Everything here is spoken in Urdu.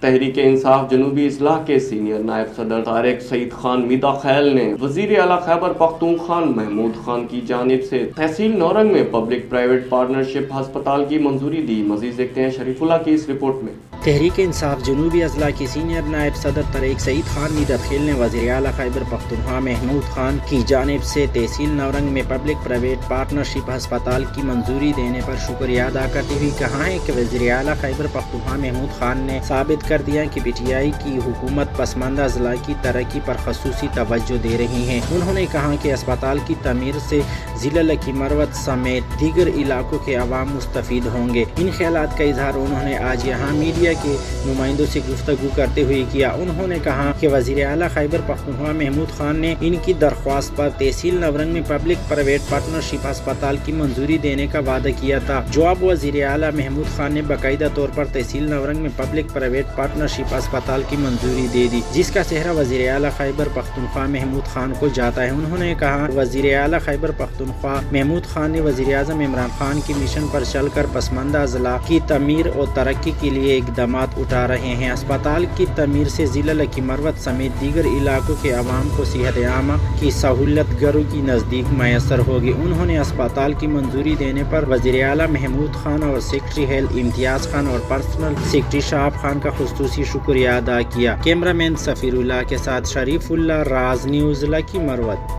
تحریک انصاف جنوبی اضلاع کے سینئر نائب صدر طارق سعید خان میدا خیل نے وزیر اعلیٰ خیبر پختونخوا محمود خان کی جانب سے تحصیل نورنگ میں پبلک پرائیویٹ پارٹنرشپ ہسپتال کی منظوری دی۔ مزید دیکھتے ہیں شریف اللہ کی اس رپورٹ میں۔ تحریک انصاف جنوبی اضلاع کی سینئر نائب صدر طارق سعید خان میدا خیل نے وزیر اعلیٰ خیبر پختونخوا محمود خان کی جانب سے تحصیل نورنگ میں پبلک پرائیویٹ پارٹنرشپ ہسپتال کی منظوری دینے پر شکریہ ادا کرتے ہوئے کہا ہے کہ وزیر اعلیٰ خیبر پختونخوا محمود خان نے ثابت کر دیا کہ پی ٹی آئی کی حکومت پسماندہ اضلاع کی ترقی پر خصوصی توجہ دے رہی ہے۔ انہوں نے کہا کہ اسپتال کی تعمیر سے ضلع لکی مروت سمیت دیگر علاقوں کے عوام مستفید ہوں گے۔ ان خیالات کا اظہار انہوں نے آج یہاں میڈیا کے نمائندوں سے گفتگو کرتے ہوئے کیا۔ انہوں نے کہا کہ وزیر اعلیٰ خیبر پختونخوا محمود خان نے ان کی درخواست پر تحصیل نورنگ میں پبلک پرائیویٹ پارٹنرشپ ہسپتال کی منظوری دینے کا وعدہ کیا تھا، جو اب وزیر اعلیٰ محمود خان نے باقاعدہ طور پر تحصیل نورنگ میں پبلک پرائیویٹ پارٹنرشپ ہسپتال کی منظوری دے دی، جس کا سہرا وزیر اعلیٰ خیبر پختونخوا محمود خان کو جاتا ہے۔ انہوں نے کہا وزیر اعلیٰ خیبر پختونخوا محمود خان نے وزیر اعظم عمران خان کی مشن پر چل کر پسماندہ اضلاع کی تعمیر اور ترقی کے لیے اقدامات اٹھا رہے ہیں۔ اسپتال کی تعمیر سے ضلع لکی مروت سمیت دیگر علاقوں کے عوام کو صحت عامہ کی سہولت گھروں کی نزدیک میسر ہوگی۔ انہوں نے اسپتال کی منظوری دینے پر وزیر اعلیٰ محمود خان اور سیکرٹری ہیلتھ امتیاز خان اور پرسنل سیکرٹری شہاب خان کا خصوصی شکریہ ادا کیا۔ کیمرہ مین سفیر اللہ کے ساتھ شریف اللہ، راز نیوز، لکی مروت۔